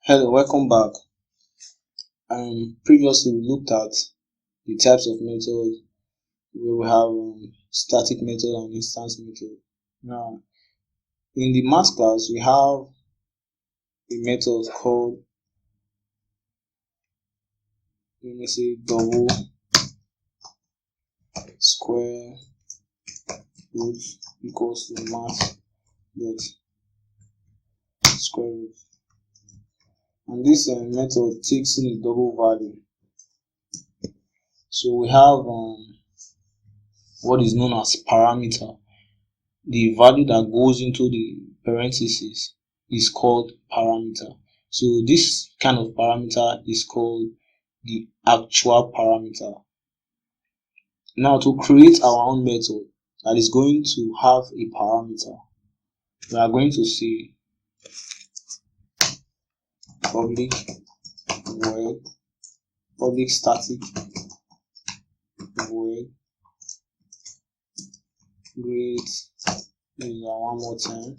Hello, welcome back. Previously we looked at the types of methods where we have static method and instance method. Now, in the math class, we have a method called, let me say, double square root equals to math dot square root. And this method takes in a double value. So we have what is known as parameter. The value that goes into the parentheses is called parameter. So this kind of parameter is called the actual parameter. Now, to create our own method that is going to have a parameter, we are going to say public void public static void great user, one more time,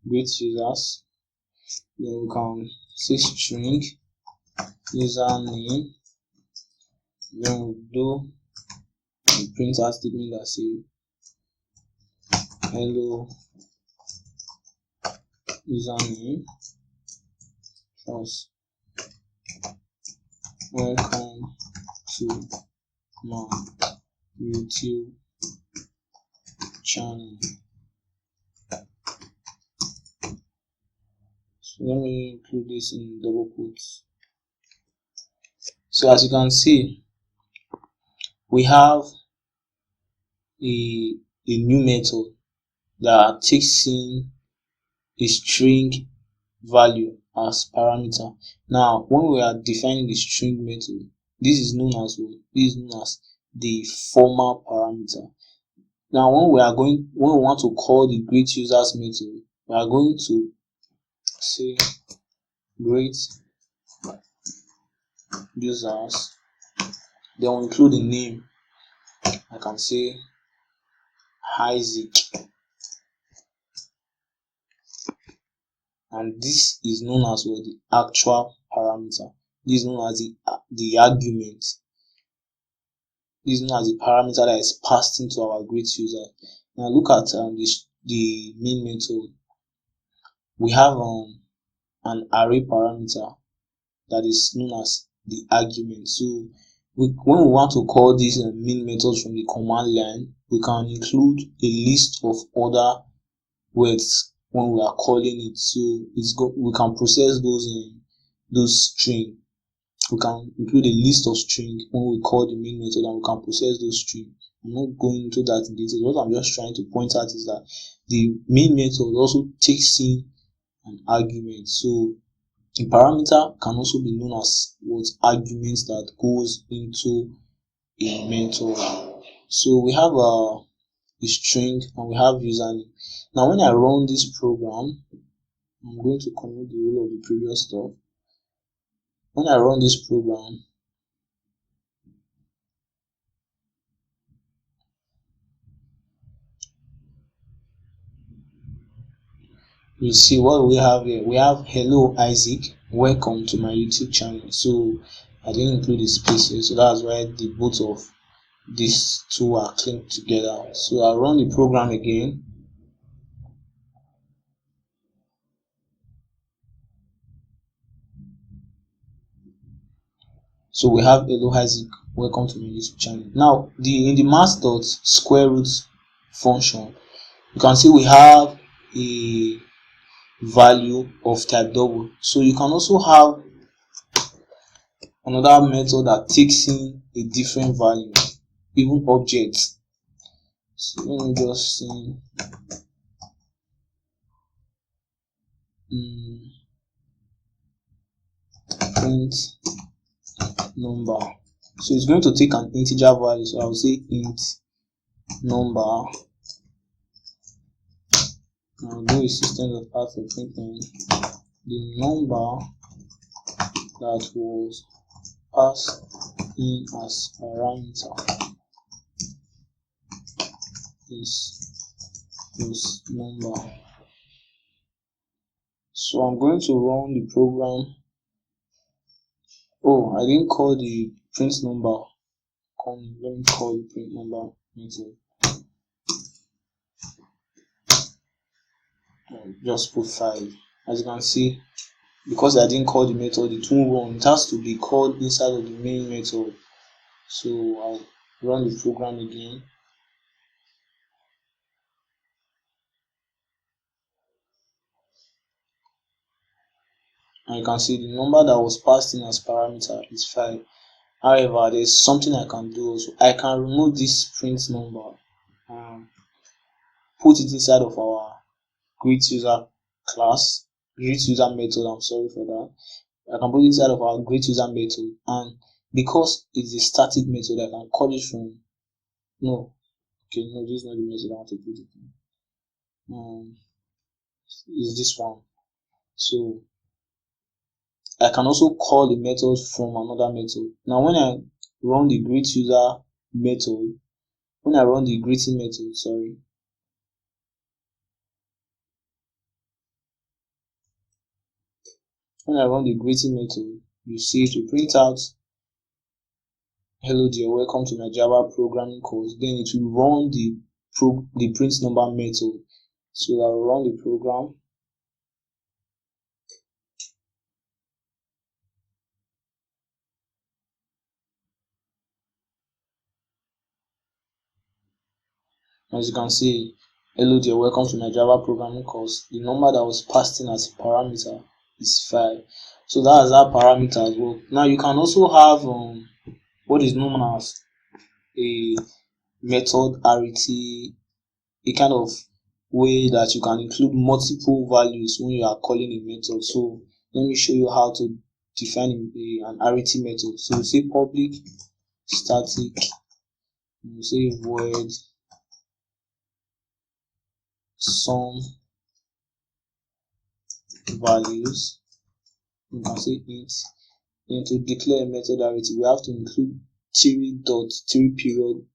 great users. Then we can say string username. Then we do a printer statement that say hello username plus welcome to my YouTube channel. So let me include this in double quotes. So as you can see, we have a new method that takes in a string value as parameter. Now, when we are defining the string method, this is known as what? This is known as the formal parameter. Now, when we want to call the great users method, we are going to say great users. Then we include the name. I can say Isaac, and this is known as what? The actual parameter. This is known as the argument. This is known as the parameter that is passed into our great user. Now look at the main method. We have an array parameter that is known as the argument. So when we want to call these main methods from the command line, we can include a list of other words when we are calling it. So we can process those string. We can include a list of string when we call the main method, and we can process those string. I'm not going into that in detail. What I'm just trying to point out is that the main method also takes in an argument. So a parameter can also be known as what? Arguments that goes into a method. So we have a string and we have username. Now when I run this program, I'm going to commit the whole of the previous stuff. When I run this program, you see what we have here. We have hello Isaac, welcome to my YouTube channel. So I didn't include the spaces, so that's why the both of these two are linked together. So I run the program again. So we have hello Isaac, welcome to my YouTube channel. Now in the math dot square root function, you can see we have a value of type double. So you can also have another method that takes in a different value, even objects. So let me just say print number. So it's going to take an integer value. So I'll say int number. I'll do a system.out for printing the number that was passed in as parameter is this number. So I'm going to run the program. Oh, I didn't call the print number. Let me call the print number method. Just put 5. As you can see, because I didn't call the method, it won't run. It has to be called inside of the main method. So I'll run the program again. And you can see the number that was passed in as parameter is 5. However, there's something I can do also. I can remove this print number and put it inside of our greet user class, greet user method. I'm sorry for that. I can put it inside of our greet user method, and because it's a static method, I can call it from no. Okay, no, this is not the method I want to put it in. Is this one. So I can also call the method from another method. Now when I run the greet user method, when I run the greeting method, sorry, when I run the greeting method, you see it will print out hello dear, welcome to my Java programming course. Then it will run the print number method. So I will run the program. As you can see, hello dear, welcome to my Java programming course. The number that was passed in as a parameter is 5. So that's how parameters work. Now you can also have what is known as a method arity, a kind of way that you can include multiple values when you are calling a method. So let me show you how to define an arity method. So you say public static, you say void sum values, you can say int. Then to declare a method arity, we have to include 3 period,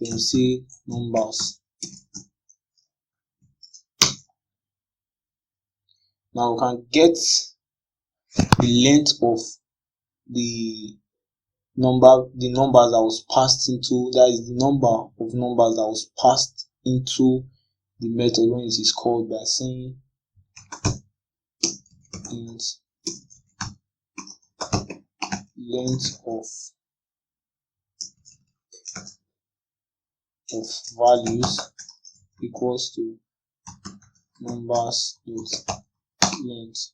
then say numbers. Now we can get the length of the numbers that was passed into, that is the number of numbers that was passed into the method when it is called, by saying int length of values equals to numbers dot length.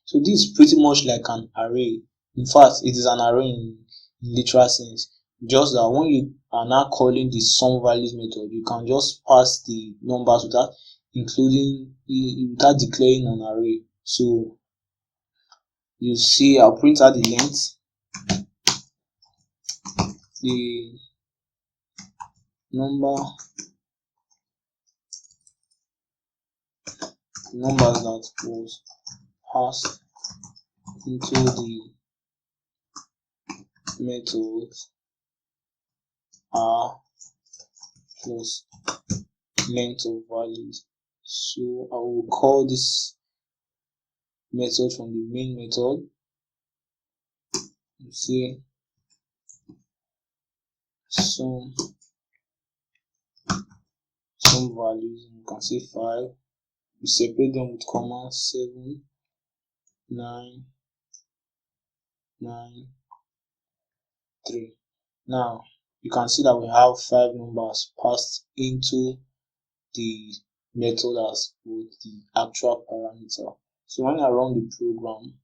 So this is pretty much like an array. In fact, it is an array in literal sense. Just that when you are now calling the sum values method, you can just pass the numbers without declaring an array. So you see, I'll print out the length, the numbers that was passed into the method are plus length of values. So I will call this method from the main method. You see some values, you can say 5. We separate them with comma, 7, 9, 9, 3. Now you can see that we have 5 numbers passed into the method as with the actual parameter. So when I run the program,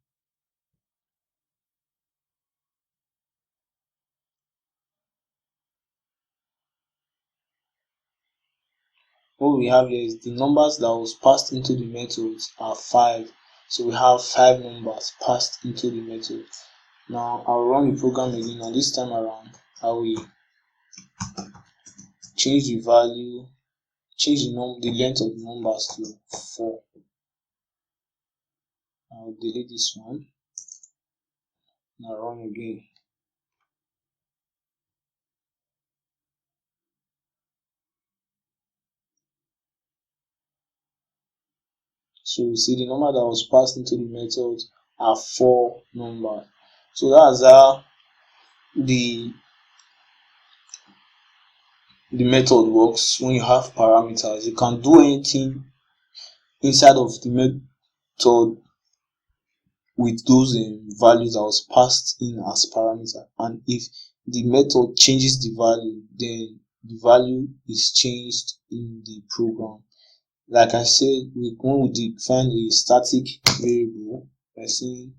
what we have here is the numbers that was passed into the method are 5. So we have 5 numbers passed into the method. Now I'll run the program again, and this time around I will change the value, change the length of the numbers to 4. I'll delete this one. Now run again. So you see the number that was passed into the method are 4 numbers. So that's how the method works. When you have parameters, you can do anything inside of the method with those values that was passed in as parameter, and if the method changes the value, then the value is changed in the program. Like I said, when we define a static variable by saying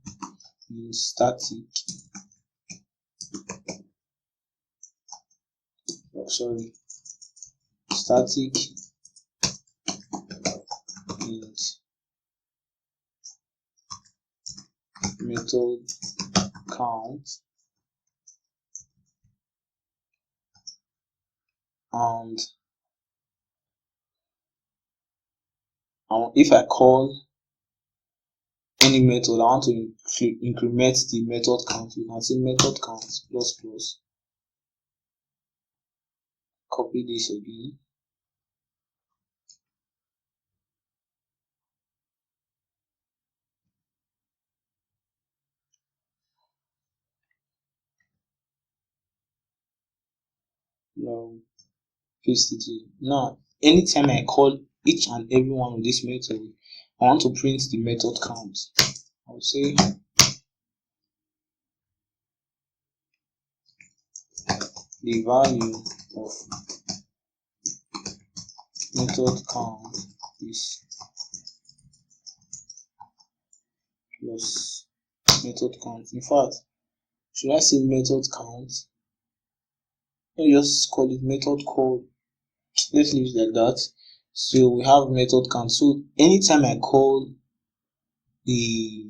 static static int method count, and if I call any method, I want to increment the method count, you can say method count plus plus, copy this again, now paste it here. Now anytime I call each and every one of this method, I want to print the method count. I'll say the value of method count is plus method count. In fact, should I say method count? Let me just call it method call. Let's leave it like that. So we have method count. So anytime I call the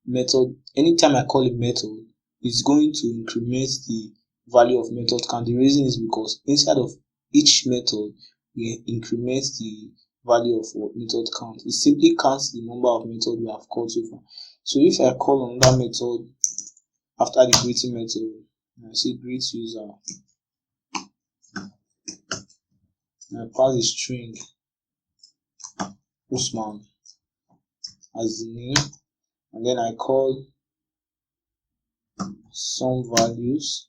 method, anytime I call a method, it's going to increment the value of method count. The reason is because inside of each method, we increment the value of method count. It simply counts the number of methods we have called so far. So if I call another method after the greeting method, I say greet user, and I pass the string Usman as the name, and then I call some values,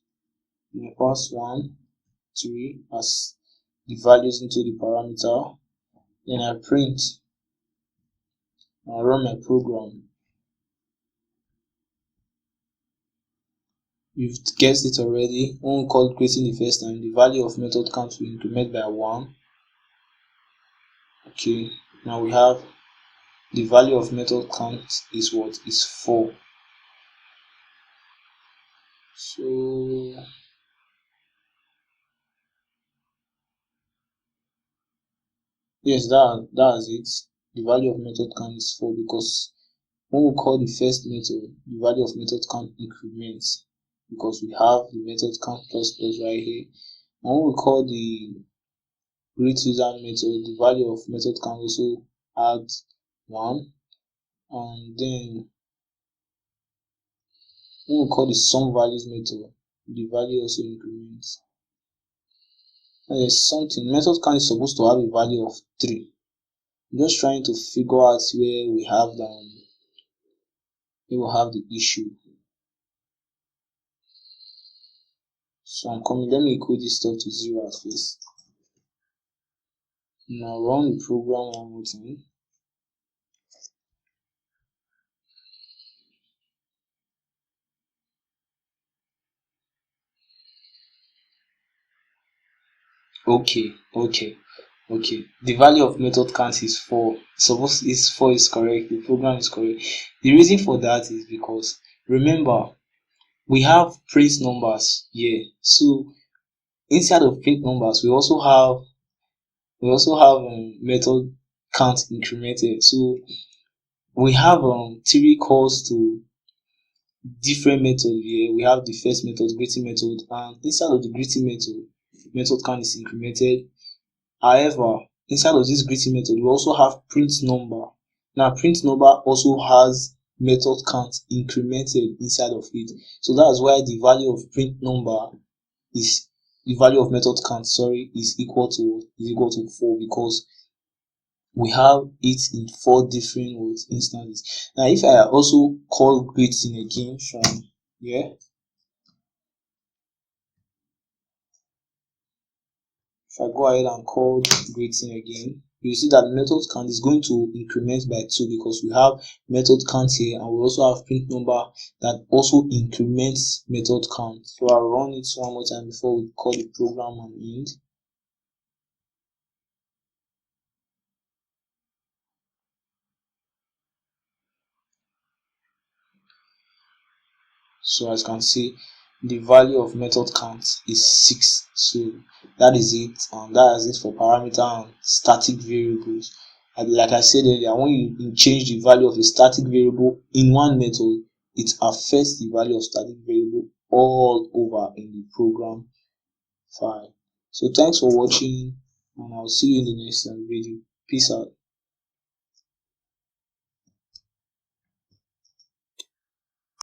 and I pass 1, 3 as the values into the parameter. Then I print and run my program. You've guessed it already. When we call creating the first time, the value of method count will increment by 1. Okay, now we have the value of method count is what? Is 4. So yes, that's it. The value of method count is 4 because when we call the first method, the value of method count increments because we have the method count plus plus right here. And when we call the greet user method, the value of method count also adds 1. And then when we call the sum values method, the value also increments. And there's something, method count is supposed to have a value of 3. I'm just trying to figure out where we have the issue. So I'm coming, let me equal this stuff to 0 at first. Now run the program one more time. Okay. The value of method count is 4. Suppose is 4 is correct. The program is correct. The reason for that is because remember we have print numbers here. So inside of print numbers, we also have method count incremented. So we have 3 calls to different method here. We have the first method, greeting method, and inside of the greeting method count is incremented. However, inside of this greeting method, we also have print number. Now, print number also has method count incremented inside of it. So that's why the value of print number is the value of method count, is equal to 4 because we have it in 4 different instances. Now if I also call greeting again from here, if I go ahead and call greeting again, you see that method count is going to increment by 2 because we have method count here and we also have print number that also increments method count. So I'll run it one more time before we call the program and end. So as you can see, the value of method count is 6. So that is it, and that is it for parameter and static variables. And like I said earlier, when you change the value of a static variable in one method, it affects the value of static variable all over in the program file. So thanks for watching, and I'll see you in the next video. Peace out.